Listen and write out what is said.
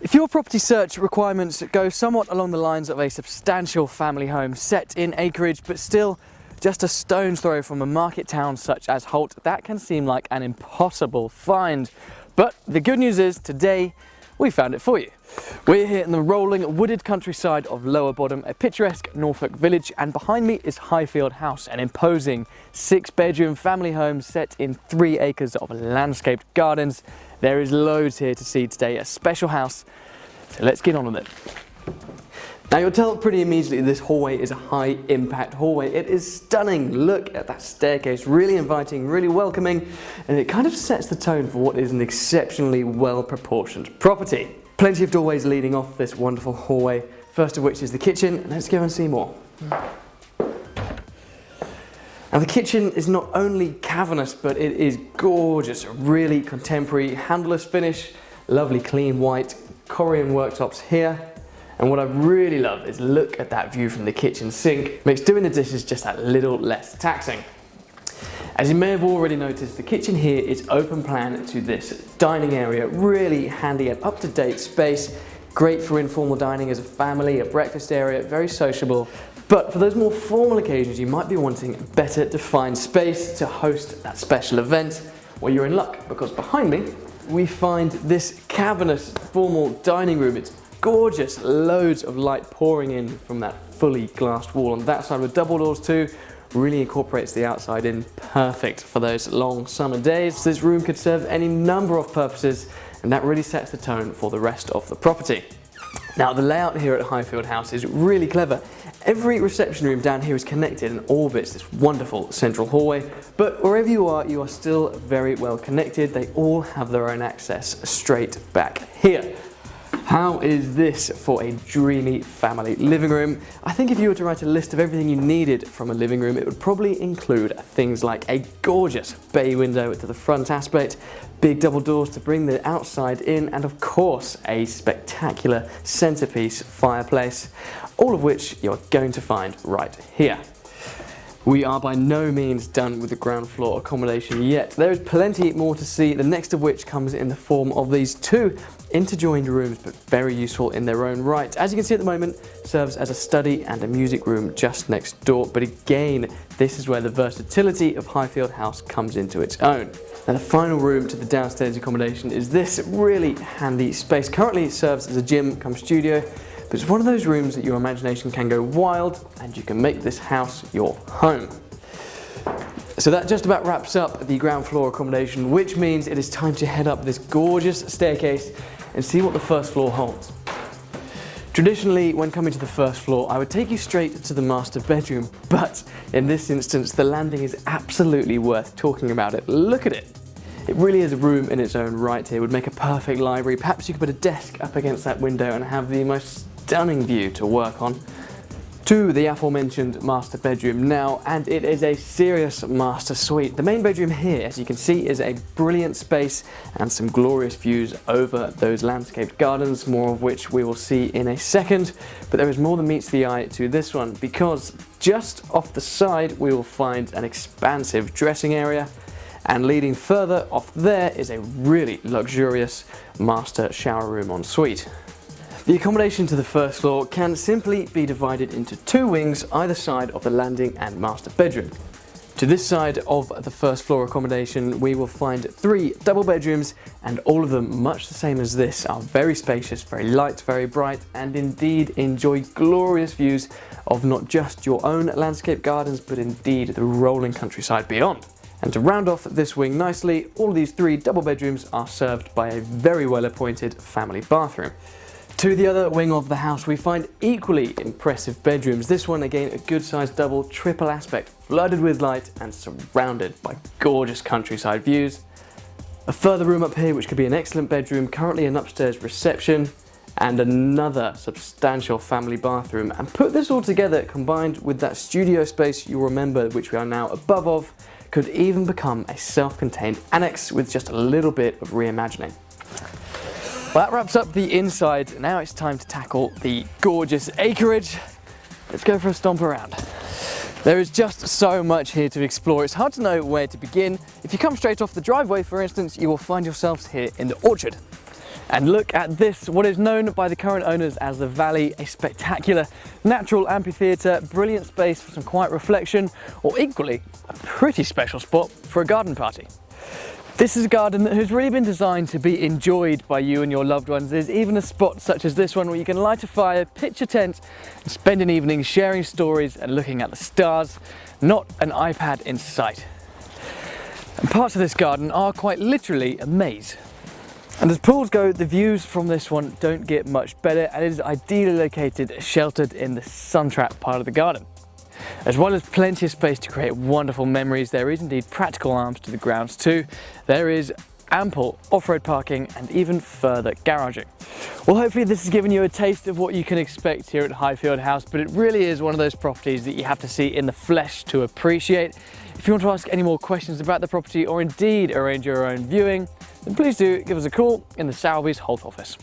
If your property search requirements go somewhat along the lines of a substantial family home set in acreage but still just a stone's throw from a market town such as Holt, that can seem like an impossible find. But the good news is today we found it for you. We're here in the rolling wooded countryside of Lower Bodham, a picturesque Norfolk village, and behind me is Highfield House, an imposing 6-bedroom family home set in 3 acres of landscaped gardens. There is loads here to see today, a special house, so let's get on with it. Now you'll tell pretty immediately this hallway is a high impact hallway. It is stunning. Look at that staircase, really inviting, really welcoming, and it kind of sets the tone for what is an exceptionally well proportioned property. Plenty of doorways leading off this wonderful hallway, first of which is the kitchen. Let's go and see more. Now the kitchen is not only cavernous, but it is gorgeous, a really contemporary handleless finish, lovely clean white Corian worktops here. And what I really love is look at that view from the kitchen sink. Makes doing the dishes just that little less taxing. As you may have already noticed, the kitchen here is open plan to this dining area, really handy and up-to-date space, great for informal dining as a family, a breakfast area, very sociable. But for those more formal occasions, you might be wanting a better defined space to host that special event. Well, you're in luck, because behind me, we find this cavernous formal dining room. It's gorgeous, loads of light pouring in from that fully glassed wall on that side with double doors too. Really incorporates the outside in, perfect for those long summer days. This room could serve any number of purposes, and that really sets the tone for the rest of the property. Now the layout here at Highfield House is really clever. Every reception room down here is connected and orbits this wonderful central hallway, but wherever you are still very well connected. They all have their own access straight back here. How is this for a dreamy family living room? I think if you were to write a list of everything you needed from a living room, it would probably include things like a gorgeous bay window to the front aspect, big double doors to bring the outside in, and of course a spectacular centerpiece fireplace, all of which you're going to find right here. We are by no means done with the ground floor accommodation yet. There is plenty more to see, the next of which comes in the form of these 2 interjoined rooms, but very useful in their own right. As you can see at the moment, serves as a study and a music room just next door, but again, this is where the versatility of Highfield House comes into its own. Now the final room to the downstairs accommodation is this really handy space. Currently it serves as a gym cum studio, but it's one of those rooms that your imagination can go wild and you can make this house your home. So that just about wraps up the ground floor accommodation, which means it is time to head up this gorgeous staircase and see what the first floor holds. Traditionally, when coming to the first floor, I would take you straight to the master bedroom, but in this instance, the landing is absolutely worth talking about it. Look at it. It really is a room in its own right here. It would make a perfect library. Perhaps you could put a desk up against that window and have the most stunning view to work on. To the aforementioned master bedroom now, and it is a serious master suite. The main bedroom here, as you can see, is a brilliant space and some glorious views over those landscaped gardens, more of which we will see in a second. But there is more than meets the eye to this one, because just off the side we will find an expansive dressing area, and leading further off there is a really luxurious master shower room en suite. The accommodation to the first floor can simply be divided into 2 wings either side of the landing and master bedroom. To this side of the first floor accommodation we will find 3 double bedrooms, and all of them, much the same as this, are very spacious, very light, very bright, and indeed enjoy glorious views of not just your own landscape gardens but indeed the rolling countryside beyond. And to round off this wing nicely, all of these 3 double bedrooms are served by a very well appointed family bathroom. To the other wing of the house we find equally impressive bedrooms. This one again a good sized double, triple aspect, flooded with light and surrounded by gorgeous countryside views. A further room up here which could be an excellent bedroom, currently an upstairs reception, and another substantial family bathroom. And put this all together, combined with that studio space you'll remember which we are now above of, could even become a self-contained annex with just a little bit of reimagining. Well, that wraps up the inside. Now it's time to tackle the gorgeous acreage. Let's go for a stomp around. There is just so much here to explore. It's hard to know where to begin. If you come straight off the driveway, for instance, you will find yourselves here in the orchard. And look at this, what is known by the current owners as the Valley, a spectacular natural amphitheatre, brilliant space for some quiet reflection, or equally, a pretty special spot for a garden party. This is a garden that has really been designed to be enjoyed by you and your loved ones. There's even a spot such as this one where you can light a fire, pitch a tent, and spend an evening sharing stories and looking at the stars, not an iPad in sight. And parts of this garden are quite literally a maze. And as pools go, the views from this one don't get much better, and it is ideally located sheltered in the sun trap part of the garden. As well as plenty of space to create wonderful memories, there is indeed practical arms to the grounds too. There is ample off-road parking and even further garaging. Well, hopefully this has given you a taste of what you can expect here at Highfield House, but it really is one of those properties that you have to see in the flesh to appreciate. If you want to ask any more questions about the property or indeed arrange your own viewing, then please do give us a call in the Sowerbys Holt office.